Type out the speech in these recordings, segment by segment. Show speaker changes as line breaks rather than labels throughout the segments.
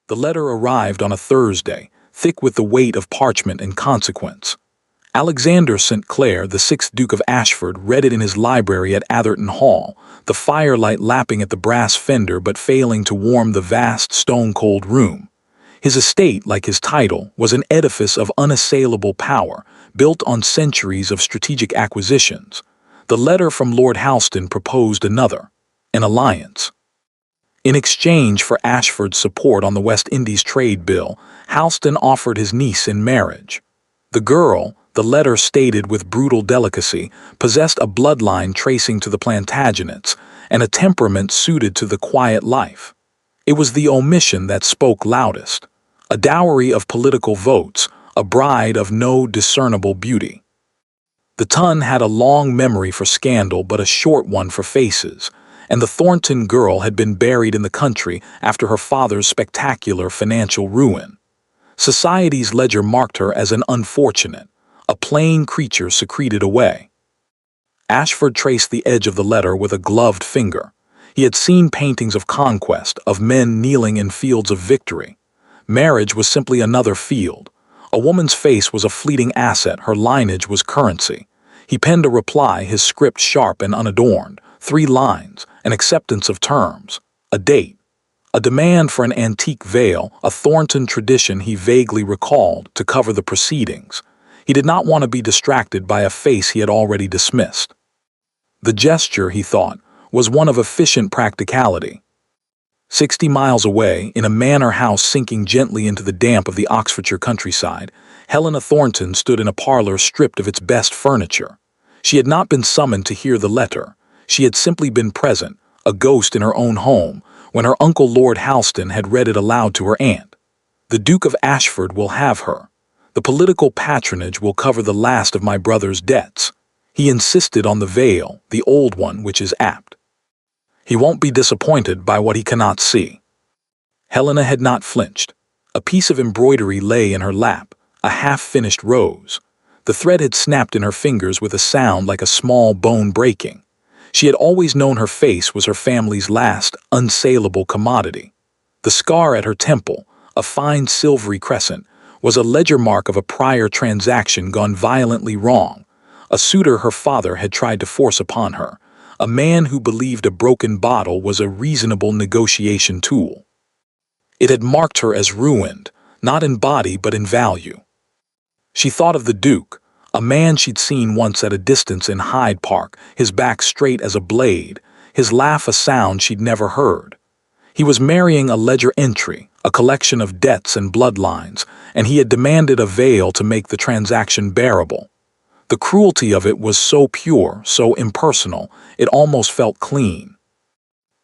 The letter arrived on a Thursday, thick with the weight of parchment and consequence. Alexander St. Clair, the 6th Duke of Ashford, read it in his library at Atherton Hall, the firelight lapping at the brass fender but failing to warm the vast, stone-cold room. His estate, like his title, was an edifice of unassailable power, built on centuries of strategic acquisitions. The letter from Lord Halston proposed another, an alliance. In exchange for Ashford's support on the West Indies trade bill, Halston offered his niece in marriage. The girl, the letter stated with brutal delicacy, possessed a bloodline tracing to the Plantagenets and a temperament suited to the quiet life. It was the omission that spoke loudest. A dowry of political votes, a bride of no discernible beauty. The Ton had a long memory for scandal but a short one for faces, and the Thornton girl had been buried in the country after her father's spectacular financial ruin. Society's ledger marked her as an unfortunate, a plain creature secreted away. Ashford traced the edge of the letter with a gloved finger. He had seen paintings of conquest, of men kneeling in fields of victory. Marriage was simply another field. A woman's face was a fleeting asset, her lineage was currency. He penned a reply, his script sharp and unadorned. 3 lines, an acceptance of terms, a date, a demand for an antique veil, a Thornton tradition he vaguely recalled, to cover the proceedings. He did not want to be distracted by a face he had already dismissed. The gesture, he thought, was one of efficient practicality. 60 miles away, in a manor house sinking gently into the damp of the Oxfordshire countryside, Helena Thornton stood in a parlor stripped of its best furniture. She had not been summoned to hear the letter. She had simply been present, a ghost in her own home, when her uncle Lord Halston had read it aloud to her aunt. The Duke of Ashford will have her. The political patronage will cover the last of my brother's debts. He insisted on the veil, the old one, which is apt. He won't be disappointed by what he cannot see. Helena had not flinched. A piece of embroidery lay in her lap, a half-finished rose. The thread had snapped in her fingers with a sound like a small bone breaking. She had always known her face was her family's last, unsaleable commodity. The scar at her temple, a fine silvery crescent, was a ledger mark of a prior transaction gone violently wrong. A suitor her father had tried to force upon her. A man who believed a broken bottle was a reasonable negotiation tool. It had marked her as ruined, not in body but in value. She thought of the Duke, a man she'd seen once at a distance in Hyde Park, his back straight as a blade, his laugh a sound she'd never heard. He was marrying a ledger entry, a collection of debts and bloodlines, and he had demanded a veil to make the transaction bearable. The cruelty of it was so pure, so impersonal, it almost felt clean.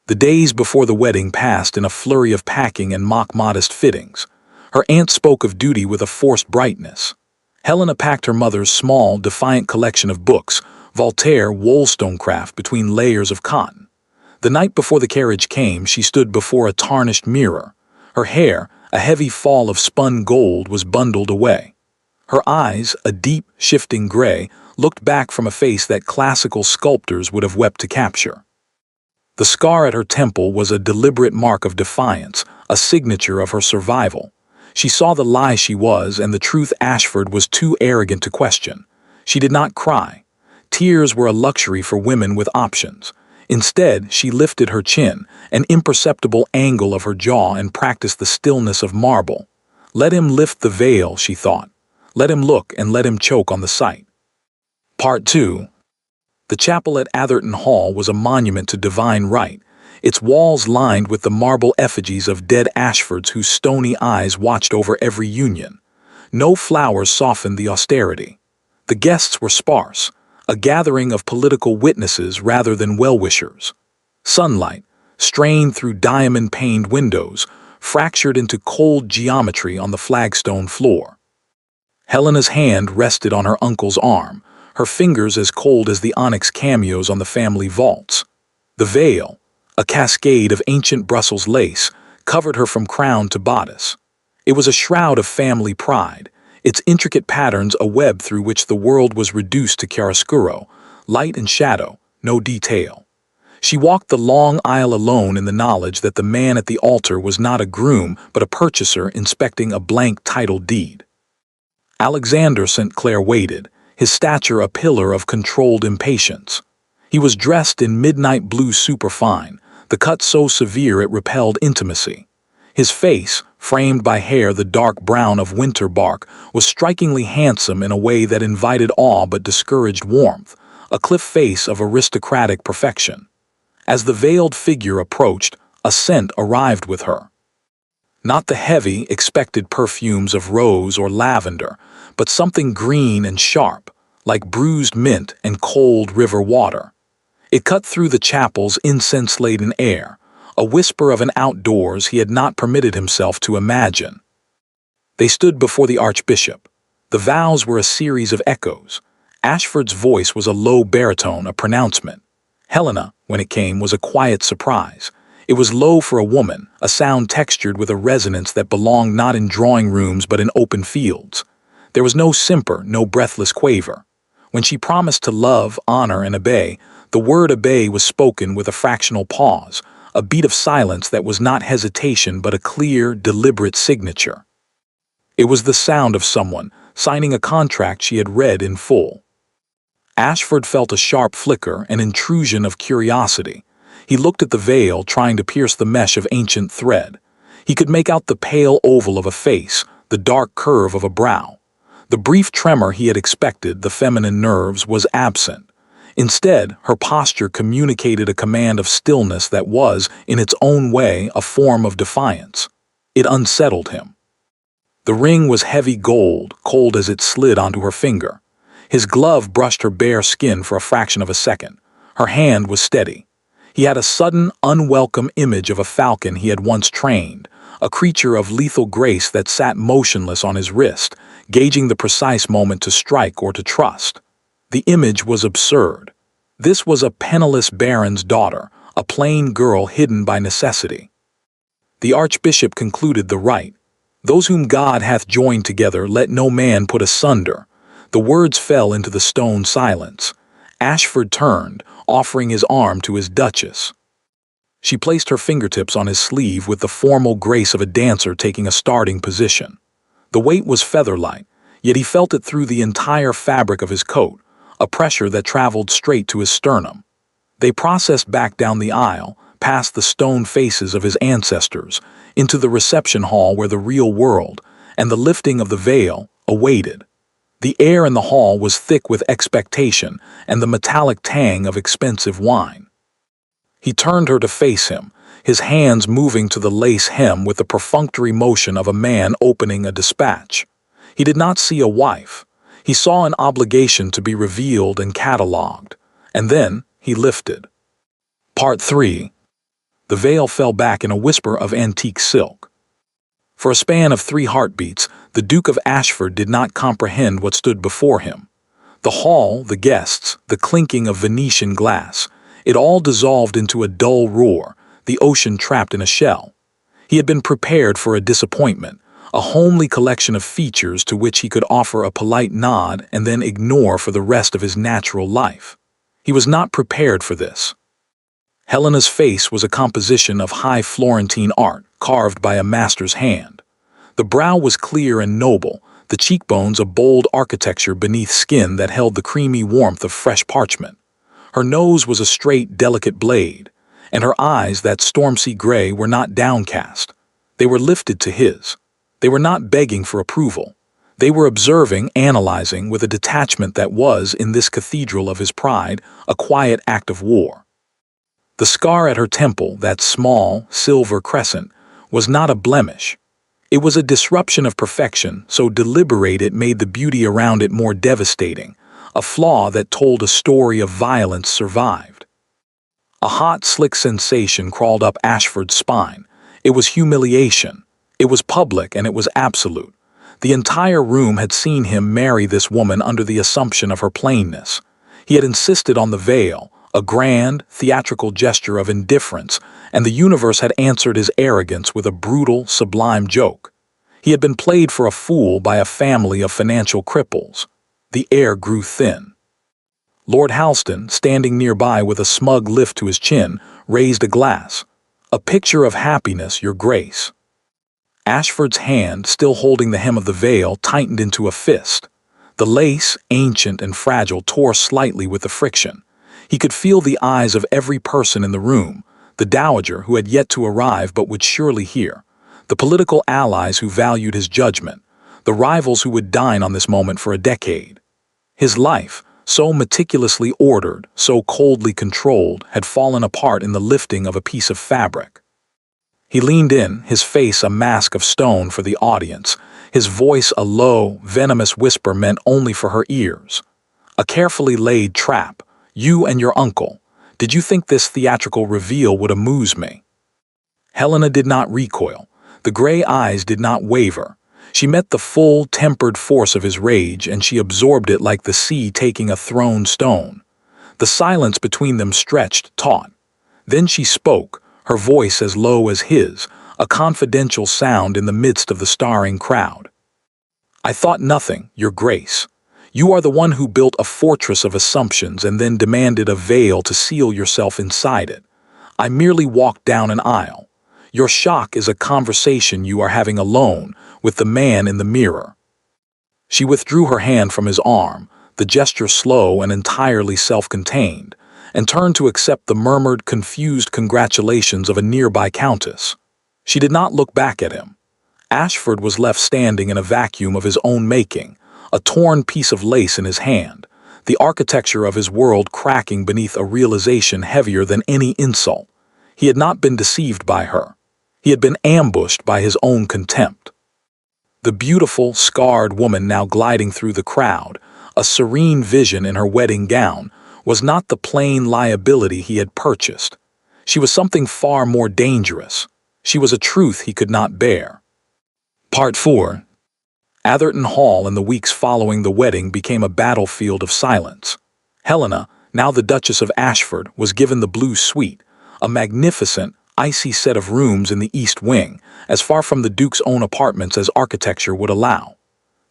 The days before the wedding passed in a flurry of packing and mock-modest fittings. Her aunt spoke of duty with a forced brightness. Helena packed her mother's small, defiant collection of books, Voltaire, Wollstonecraft, between layers of cotton. The night before the carriage came, she stood before a tarnished mirror. Her hair, a heavy fall of spun gold, was bundled away. Her eyes, a deep, shifting gray, looked back from a face that classical sculptors would have wept to capture. The scar at her temple was a deliberate mark of defiance, a signature of her survival. She saw the lie she was and the truth Ashford was too arrogant to question. She did not cry. Tears were a luxury for women with options. Instead, she lifted her chin, an imperceptible angle of her jaw, and practiced the stillness of marble. Let him lift the veil, she thought. Let him look and let him choke on the sight. Part 2. The chapel at Atherton Hall was a monument to divine right, its walls lined with the marble effigies of dead Ashfords whose stony eyes watched over every union. No flowers softened the austerity. The guests were sparse, a gathering of political witnesses rather than well-wishers. Sunlight, strained through diamond-paned windows, fractured into cold geometry on the flagstone floor. Helena's hand rested on her uncle's arm, her fingers as cold as the onyx cameos on the family vaults. The veil, a cascade of ancient Brussels lace, covered her from crown to bodice. It was a shroud of family pride, its intricate patterns a web through which the world was reduced to chiaroscuro, light and shadow, no detail. She walked the long aisle alone in the knowledge that the man at the altar was not a groom but a purchaser inspecting a blank title deed. Alexander St. Clair waited, his stature a pillar of controlled impatience. He was dressed in midnight blue superfine, the cut so severe it repelled intimacy. His face, framed by hair the dark brown of winter bark, was strikingly handsome in a way that invited awe but discouraged warmth, a cliff face of aristocratic perfection. As the veiled figure approached, a scent arrived with her. Not the heavy, expected perfumes of rose or lavender, but something green and sharp, like bruised mint and cold river water. It cut through the chapel's incense-laden air, a whisper of an outdoors he had not permitted himself to imagine. They stood before the archbishop. The vows were a series of echoes. Ashford's voice was a low baritone, a pronouncement. Helena, when it came, was a quiet surprise. It was low for a woman, a sound textured with a resonance that belonged not in drawing rooms but in open fields. There was no simper, no breathless quaver. When she promised to love, honor, and obey, the word obey was spoken with a fractional pause, a beat of silence that was not hesitation but a clear, deliberate signature. It was the sound of someone signing a contract she had read in full. Ashford felt a sharp flicker, an intrusion of curiosity. He looked at the veil, trying to pierce the mesh of ancient thread. He could make out the pale oval of a face, the dark curve of a brow. The brief tremor he had expected, the feminine nerves, was absent. Instead, her posture communicated a command of stillness that was, in its own way, a form of defiance. It unsettled him. The ring was heavy gold, cold as it slid onto her finger. His glove brushed her bare skin for a fraction of a second. Her hand was steady. He had a sudden, unwelcome image of a falcon he had once trained, a creature of lethal grace that sat motionless on his wrist, gauging the precise moment to strike or to trust. The image was absurd. This was a penniless baron's daughter, a plain girl hidden by necessity. The archbishop concluded the rite. Those whom God hath joined together, let no man put asunder. The words fell into the stone silence. Ashford turned, offering his arm to his duchess. She placed her fingertips on his sleeve with the formal grace of a dancer taking a starting position. The weight was feather-light, yet he felt it through the entire fabric of his coat, a pressure that traveled straight to his sternum. They processed back down the aisle, past the stone faces of his ancestors, into the reception hall where the real world, and the lifting of the veil, awaited. The air in the hall was thick with expectation and the metallic tang of expensive wine. He turned her to face him, his hands moving to the lace hem with the perfunctory motion of a man opening a dispatch. He did not see a wife. He saw an obligation to be revealed and catalogued. And then he lifted. Part 3. The veil fell back in a whisper of antique silk. For a span of 3 heartbeats, the Duke of Ashford did not comprehend what stood before him. The hall, the guests, the clinking of Venetian glass, it all dissolved into a dull roar, the ocean trapped in a shell. He had been prepared for a disappointment, a homely collection of features to which he could offer a polite nod and then ignore for the rest of his natural life. He was not prepared for this. Helena's face was a composition of high Florentine art, carved by a master's hand. The brow was clear and noble, the cheekbones a bold architecture beneath skin that held the creamy warmth of fresh parchment. Her nose was a straight, delicate blade, and her eyes, that storm-sea gray, were not downcast. They were lifted to his. They were not begging for approval. They were observing, analyzing, with a detachment that was, in this cathedral of his pride, a quiet act of war. The scar at her temple, that small, silver crescent, was not a blemish. It was a disruption of perfection, so deliberate it made the beauty around it more devastating, a flaw that told a story of violence survived. A hot, slick sensation crawled up Ashford's spine. It was humiliation. It was public and it was absolute. The entire room had seen him marry this woman under the assumption of her plainness. He had insisted on the veil, a grand, theatrical gesture of indifference, and the universe had answered his arrogance with a brutal, sublime joke. He had been played for a fool by a family of financial cripples. The air grew thin. Lord Halston, standing nearby with a smug lift to his chin, raised a glass. "A picture of happiness, Your Grace." Ashford's hand, still holding the hem of the veil, tightened into a fist. The lace, ancient and fragile, tore slightly with the friction. He could feel the eyes of every person in the room, the dowager who had yet to arrive but would surely hear, the political allies who valued his judgment, the rivals who would dine on this moment for a decade. His life, so meticulously ordered, so coldly controlled, had fallen apart in the lifting of a piece of fabric. He leaned in, his face a mask of stone for the audience, his voice a low, venomous whisper meant only for her ears. "A carefully laid trap. You and your uncle. Did you think this theatrical reveal would amuse me?" Helena did not recoil. The gray eyes did not waver. She met the full, tempered force of his rage, and she absorbed it like the sea taking a thrown stone. The silence between them stretched, taut. Then she spoke, her voice as low as his, a confidential sound in the midst of the staring crowd. "I thought nothing, Your Grace. You are the one who built a fortress of assumptions and then demanded a veil to seal yourself inside it. I merely walked down an aisle. Your shock is a conversation you are having alone with the man in the mirror." She withdrew her hand from his arm, the gesture slow and entirely self-contained, and turned to accept the murmured, confused congratulations of a nearby countess. She did not look back at him. Ashford was left standing in a vacuum of his own making, a torn piece of lace in his hand, the architecture of his world cracking beneath a realization heavier than any insult. He had not been deceived by her. He had been ambushed by his own contempt. The beautiful, scarred woman now gliding through the crowd, a serene vision in her wedding gown, was not the plain liability he had purchased. She was something far more dangerous. She was a truth he could not bear. Part 4. Atherton Hall in the weeks following the wedding became a battlefield of silence. Helena, now the Duchess of Ashford, was given the Blue Suite, a magnificent, icy set of rooms in the East Wing, as far from the Duke's own apartments as architecture would allow.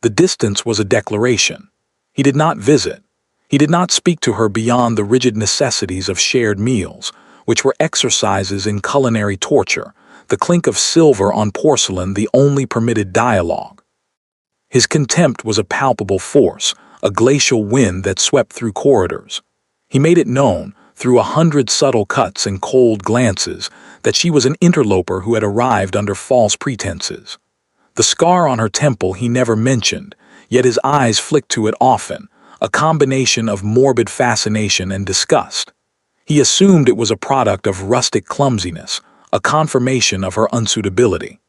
The distance was a declaration. He did not visit. He did not speak to her beyond the rigid necessities of shared meals, which were exercises in culinary torture, the clink of silver on porcelain the only permitted dialogue. His contempt was a palpable force, a glacial wind that swept through corridors. He made it known, through 100 subtle cuts and cold glances, that she was an interloper who had arrived under false pretenses. The scar on her temple he never mentioned, yet his eyes flicked to it often, a combination of morbid fascination and disgust. He assumed it was a product of rustic clumsiness, a confirmation of her unsuitability.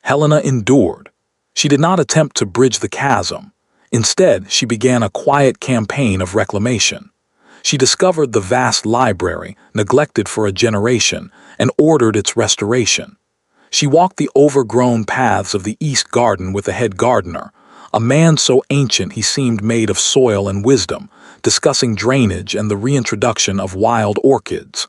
Helena endured. She did not attempt to bridge the chasm. Instead, she began a quiet campaign of reclamation. She discovered the vast library, neglected for a generation, and ordered its restoration. She walked the overgrown paths of the East Garden with the head gardener, a man so ancient he seemed made of soil and wisdom, discussing drainage and the reintroduction of wild orchids.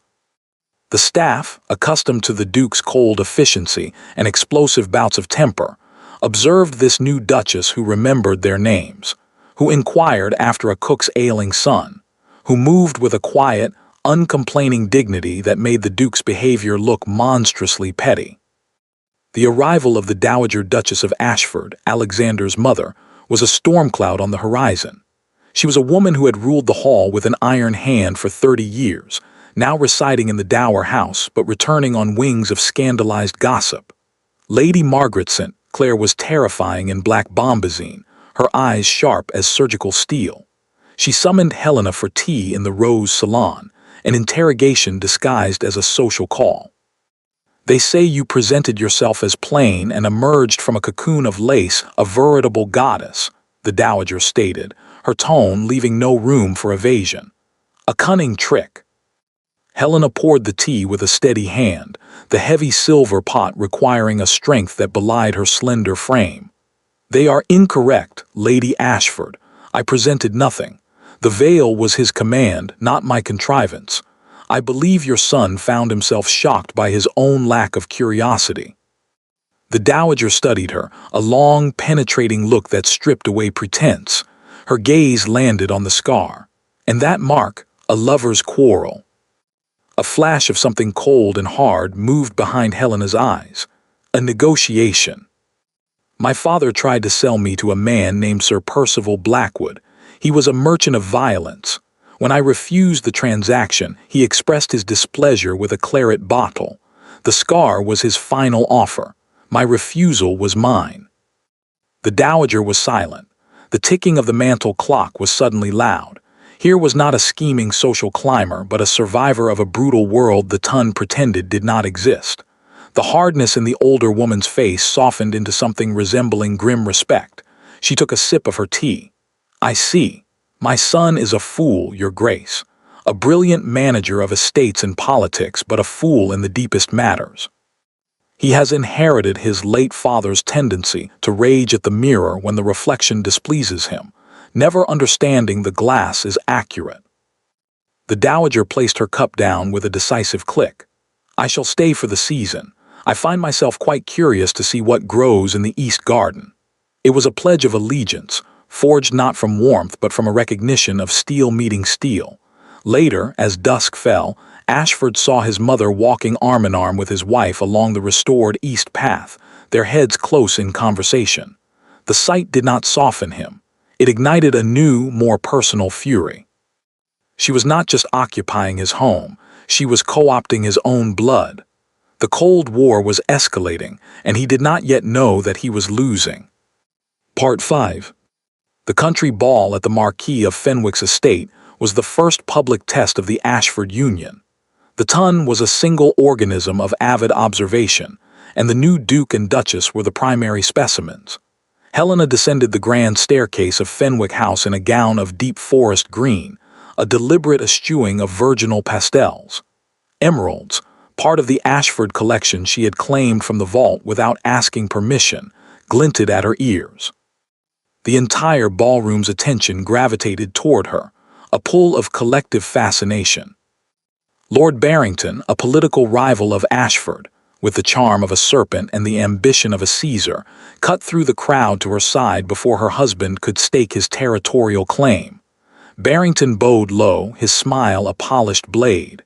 The staff, accustomed to the Duke's cold efficiency and explosive bouts of temper, observed this new duchess who remembered their names, who inquired after a cook's ailing son, who moved with a quiet, uncomplaining dignity that made the Duke's behavior look monstrously petty. The arrival of the Dowager Duchess of Ashford, Alexander's mother, was a storm cloud on the horizon. She was a woman who had ruled the hall with an iron hand for 30 years, now residing in the dower house but returning on wings of scandalized gossip. Lady Margaret St. Clair was terrifying in black bombazine, her eyes sharp as surgical steel. She summoned Helena for tea in the Rose Salon, an interrogation disguised as a social call. "They say you presented yourself as plain and emerged from a cocoon of lace, a veritable goddess," the dowager stated, her tone leaving no room for evasion. "A cunning trick." Helena poured the tea with a steady hand, the heavy silver pot requiring a strength that belied her slender frame. "They are incorrect, Lady Ashford. I presented nothing. The veil was his command, not my contrivance. I believe your son found himself shocked by his own lack of curiosity." The dowager studied her, a long, penetrating look that stripped away pretense. Her gaze landed on the scar. And that mark, a lover's quarrel. A flash of something cold and hard moved behind Helena's eyes. A negotiation. My father tried to sell me to a man named Sir Percival Blackwood. He was a merchant of violence. When I refused the transaction, he expressed his displeasure with a claret bottle. The scar was his final offer. My refusal was mine. The dowager was silent. The ticking of the mantel clock was suddenly loud. Here was not a scheming social climber, but a survivor of a brutal world the Tun pretended did not exist. The hardness in the older woman's face softened into something resembling grim respect. She took a sip of her tea. I see. My son is a fool, Your Grace. A brilliant manager of estates and politics, but a fool in the deepest matters. He has inherited his late father's tendency to rage at the mirror when the reflection displeases him, never understanding the glass is accurate. The dowager placed her cup down with a decisive click. I shall stay for the season. I find myself quite curious to see what grows in the East Garden. It was a pledge of allegiance, forged not from warmth but from a recognition of steel meeting steel. Later, as dusk fell, Ashford saw his mother walking arm in arm with his wife along the restored east path, their heads close in conversation. The sight did not soften him. It ignited a new, more personal fury. She was not just occupying his home, she was co-opting his own blood. The Cold War was escalating, and he did not yet know that he was losing. Part 5. The country ball at the Marquis of Fenwick's estate was the first public test of the Ashford Union. The Tun was a single organism of avid observation, and the new Duke and Duchess were the primary specimens. Helena descended the grand staircase of Fenwick House in a gown of deep forest green, a deliberate eschewing of virginal pastels. Emeralds, part of the Ashford collection she had claimed from the vault without asking permission, glinted at her ears. The entire ballroom's attention gravitated toward her, a pull of collective fascination. Lord Barrington, a political rival of Ashford, with the charm of a serpent and the ambition of a Caesar, cut through the crowd to her side before her husband could stake his territorial claim. Barrington bowed low, his smile a polished blade.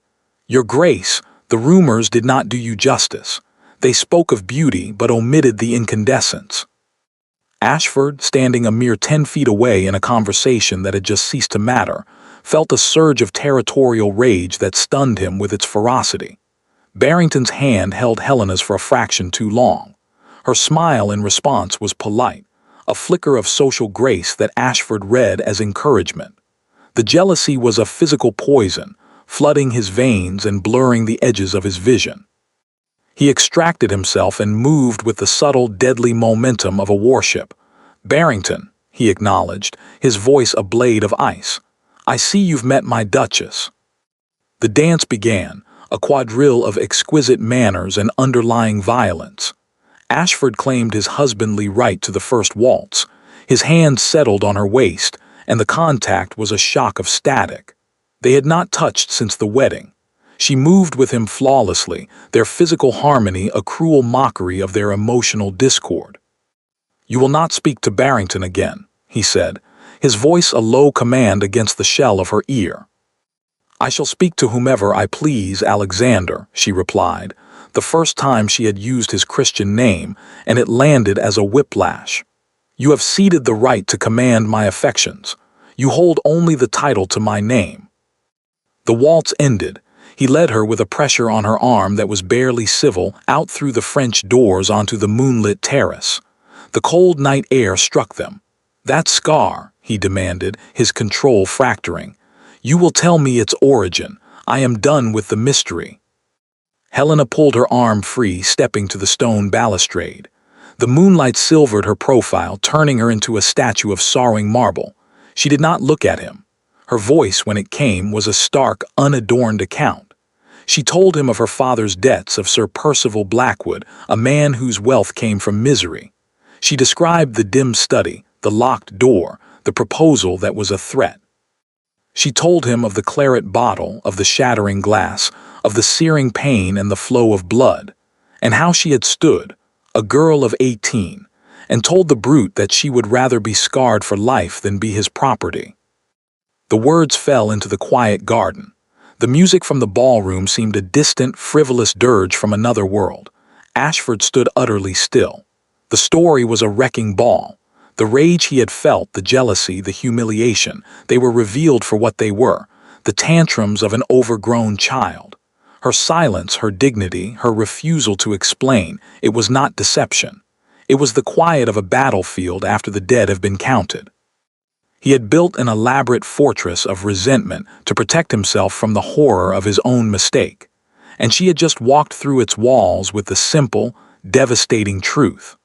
Your Grace, the rumors did not do you justice. They spoke of beauty but omitted the incandescence. Ashford, standing a mere 10 feet away in a conversation that had just ceased to matter, felt a surge of territorial rage that stunned him with its ferocity. Barrington's hand held Helena's for a fraction too long. Her smile in response was polite, a flicker of social grace that Ashford read as encouragement. The jealousy was a physical poison, flooding his veins and blurring the edges of his vision. He extracted himself and moved with the subtle, deadly momentum of a warship. Barrington, he acknowledged, his voice a blade of ice. I see you've met my Duchess. The dance began, a quadrille of exquisite manners and underlying violence. Ashford claimed his husbandly right to the first waltz. His hand settled on her waist, and the contact was a shock of static. They had not touched since the wedding. She moved with him flawlessly, their physical harmony a cruel mockery of their emotional discord. You will not speak to Barrington again, he said, his voice a low command against the shell of her ear. I shall speak to whomever I please, Alexander, she replied, the first time she had used his Christian name, and it landed as a whiplash. You have ceded the right to command my affections. You hold only the title to my name. The waltz ended. He led her with a pressure on her arm that was barely civil out through the French doors onto the moonlit terrace. The cold night air struck them. That scar, he demanded, his control fracturing. You will tell me its origin. I am done with the mystery. Helena pulled her arm free, stepping to the stone balustrade. The moonlight silvered her profile, turning her into a statue of sorrowing marble. She did not look at him. Her voice, when it came, was a stark, unadorned account. She told him of her father's debts, of Sir Percival Blackwood, a man whose wealth came from misery. She described the dim study, the locked door, the proposal that was a threat. She told him of the claret bottle, of the shattering glass, of the searing pain and the flow of blood, and how she had stood, a girl of 18, and told the brute that she would rather be scarred for life than be his property. The words fell into the quiet garden. The music from the ballroom seemed a distant, frivolous dirge from another world. Ashford stood utterly still. The story was a wrecking ball. The rage he had felt, the jealousy, the humiliation, they were revealed for what they were, the tantrums of an overgrown child. Her silence, her dignity, her refusal to explain, it was not deception. It was the quiet of a battlefield after the dead have been counted. He had built an elaborate fortress of resentment to protect himself from the horror of his own mistake, and she had just walked through its walls with the simple, devastating truth.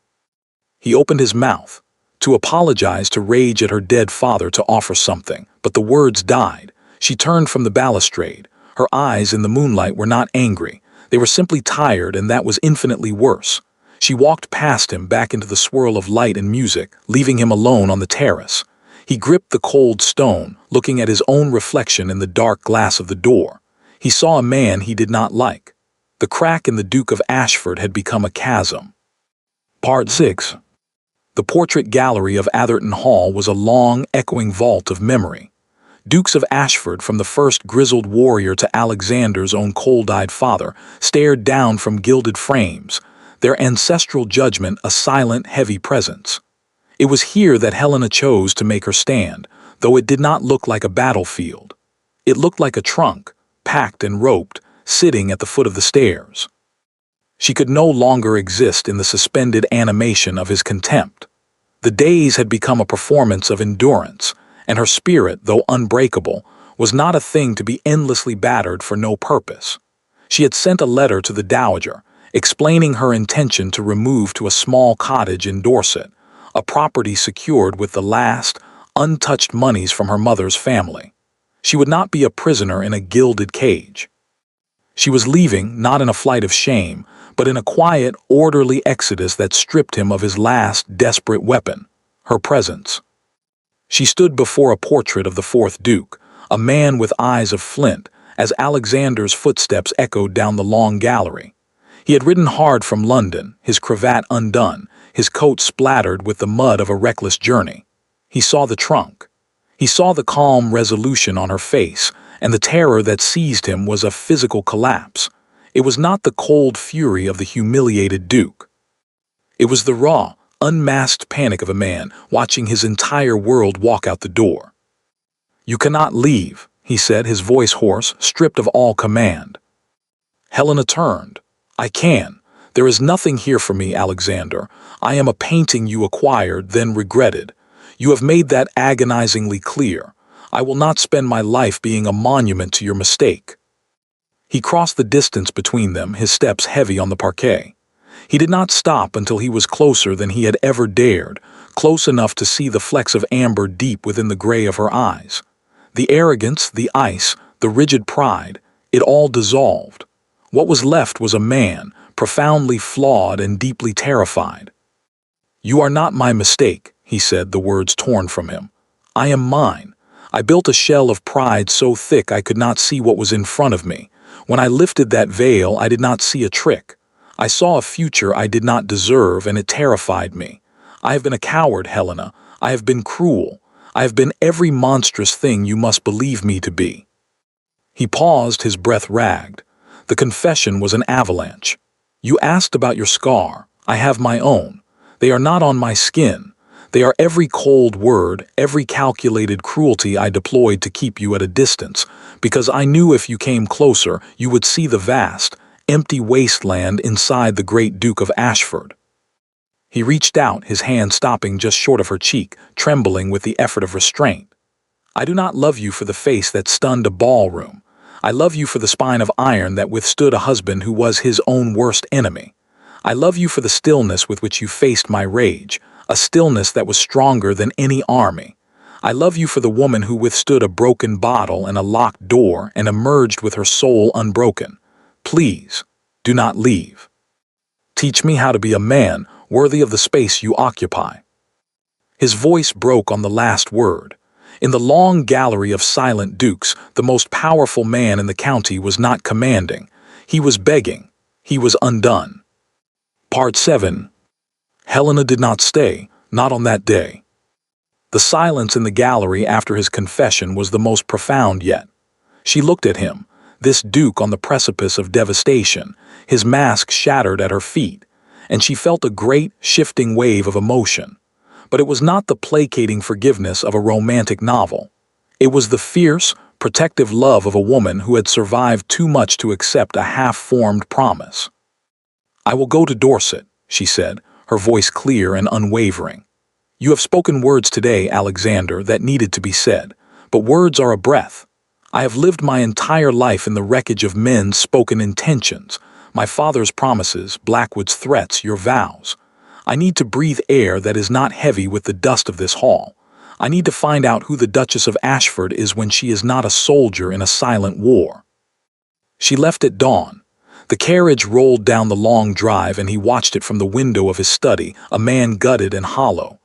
He opened his mouth to apologize, to rage at her dead father, to offer something, but the words died. She turned from the balustrade. Her eyes in the moonlight were not angry. They were simply tired, and that was infinitely worse. She walked past him back into the swirl of light and music, leaving him alone on the terrace. He gripped the cold stone, looking at his own reflection in the dark glass of the door. He saw a man he did not like. The crack in the Duke of Ashford had become a chasm. Part 6. The portrait gallery of Atherton Hall was a long, echoing vault of memory. Dukes of Ashford, from the first grizzled warrior to Alexander's own cold-eyed father, stared down from gilded frames, their ancestral judgment a silent, heavy presence. It was here that Helena chose to make her stand, though it did not look like a battlefield. It looked like a trunk, packed and roped, sitting at the foot of the stairs. She could no longer exist in the suspended animation of his contempt. The days had become a performance of endurance, and her spirit, though unbreakable, was not a thing to be endlessly battered for no purpose. She had sent a letter to the Dowager, explaining her intention to remove to a small cottage in Dorset, a property secured with the last, untouched moneys from her mother's family. She would not be a prisoner in a gilded cage. She was leaving, not in a flight of shame, but in a quiet, orderly exodus that stripped him of his last, desperate weapon, her presence. She stood before a portrait of the fourth Duke, a man with eyes of flint, as Alexander's footsteps echoed down the long gallery. He had ridden hard from London, his cravat undone, his coat splattered with the mud of a reckless journey. He saw the trunk. He saw the calm resolution on her face, and the terror that seized him was a physical collapse. It was not the cold fury of the humiliated Duke. It was the raw, unmasked panic of a man watching his entire world walk out the door. "You cannot leave," he said, his voice hoarse, stripped of all command. Helena turned. "I can. There is nothing here for me, Alexander. I am a painting you acquired, then regretted. You have made that agonizingly clear. I will not spend my life being a monument to your mistake." He crossed the distance between them, his steps heavy on the parquet. He did not stop until he was closer than he had ever dared, close enough to see the flecks of amber deep within the gray of her eyes. The arrogance, the ice, the rigid pride, it all dissolved. What was left was a man, profoundly flawed and deeply terrified. "You are not my mistake," he said, the words torn from him. "I am mine. I built a shell of pride so thick I could not see what was in front of me. When I lifted that veil, I did not see a trick. I saw a future I did not deserve, and it terrified me. I have been a coward, Helena. I have been cruel. I have been every monstrous thing you must believe me to be." He paused, his breath ragged. The confession was an avalanche. "You asked about your scar. I have my own. They are not on my skin. They are every cold word, every calculated cruelty I deployed to keep you at a distance, because I knew if you came closer, you would see the vast, empty wasteland inside the great Duke of Ashford." He reached out, his hand stopping just short of her cheek, trembling with the effort of restraint. "I do not love you for the face that stunned a ballroom. I love you for the spine of iron that withstood a husband who was his own worst enemy. I love you for the stillness with which you faced my rage, a stillness that was stronger than any army. I love you for the woman who withstood a broken bottle and a locked door and emerged with her soul unbroken. Please, do not leave. Teach me how to be a man worthy of the space you occupy." His voice broke on the last word. In the long gallery of silent dukes, the most powerful man in the county was not commanding. He was begging. He was undone. Part 7. Helena did not stay, not on that day. The silence in the gallery after his confession was the most profound yet. She looked at him, this duke on the precipice of devastation, his mask shattered at her feet, and she felt a great, shifting wave of emotion. But it was not the placating forgiveness of a romantic novel. It was the fierce, protective love of a woman who had survived too much to accept a half-formed promise. "I will go to Dorset," she said, her voice clear and unwavering. "You have spoken words today, Alexander, that needed to be said, but words are a breath. I have lived my entire life in the wreckage of men's spoken intentions, my father's promises, Blackwood's threats, your vows. I need to breathe air that is not heavy with the dust of this hall. I need to find out who the Duchess of Ashford is when she is not a soldier in a silent war." She left at dawn. The carriage rolled down the long drive and he watched it from the window of his study, a man gutted and hollow.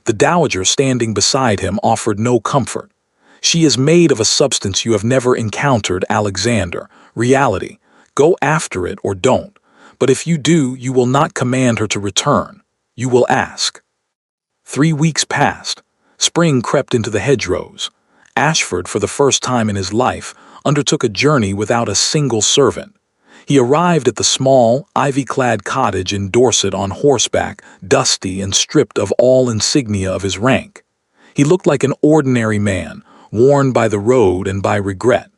The dowager standing beside him offered no comfort. "She is made of a substance you have never encountered, Alexander. Reality. Go after it or don't. But if you do, you will not command her to return. You will ask." 3 weeks passed. Spring crept into the hedgerows. Ashford, for the first time in his life, undertook a journey without a single servant. He arrived at the small, ivy-clad cottage in Dorset on horseback, dusty and stripped of all insignia of his rank. He looked like an ordinary man, worn by the road and by regret.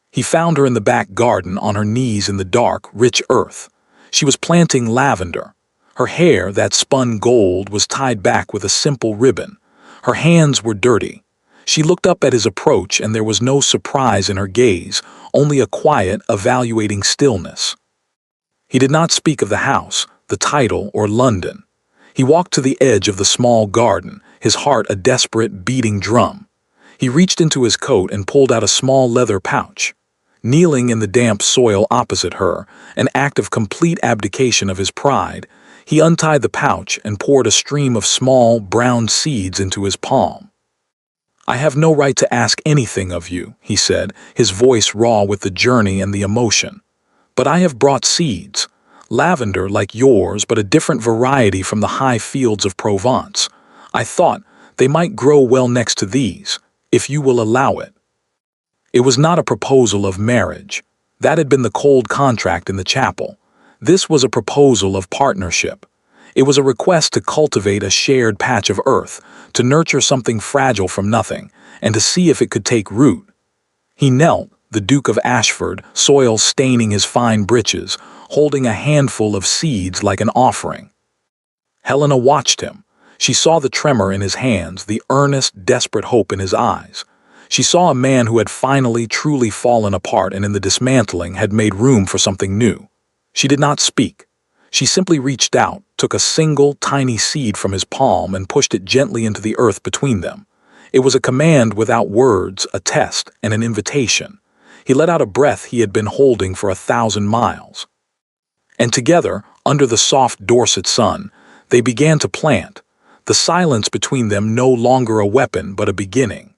He found her in the back garden on her knees in the dark, rich earth. She was planting lavender. Her hair, that spun gold, was tied back with a simple ribbon. Her hands were dirty. She looked up at his approach and there was no surprise in her gaze, only a quiet, evaluating stillness. He did not speak of the house, the title, or London. He walked to the edge of the small garden, his heart a desperate, beating drum. He reached into his coat and pulled out a small leather pouch. Kneeling in the damp soil opposite her, an act of complete abdication of his pride, he untied the pouch and poured a stream of small, brown seeds into his palm. "I have no right to ask anything of you," he said, his voice raw with the journey and the emotion. "But I have brought seeds. Lavender like yours, but a different variety from the high fields of Provence. I thought they might grow well next to these, if you will allow it." It was not a proposal of marriage. That had been the cold contract in the chapel. This was a proposal of partnership. It was a request to cultivate a shared patch of earth, to nurture something fragile from nothing, and to see if it could take root. He knelt, the Duke of Ashford, soil staining his fine breeches, holding a handful of seeds like an offering. Helena watched him. She saw the tremor in his hands, the earnest, desperate hope in his eyes. She saw a man who had finally truly fallen apart and in the dismantling had made room for something new. She did not speak. She simply reached out, took a single, tiny seed from his palm and pushed it gently into the earth between them. It was a command without words, a test, and an invitation. He let out a breath he had been holding for 1,000 miles. And together, under the soft Dorset sun, they began to plant, the silence between them no longer a weapon but a beginning.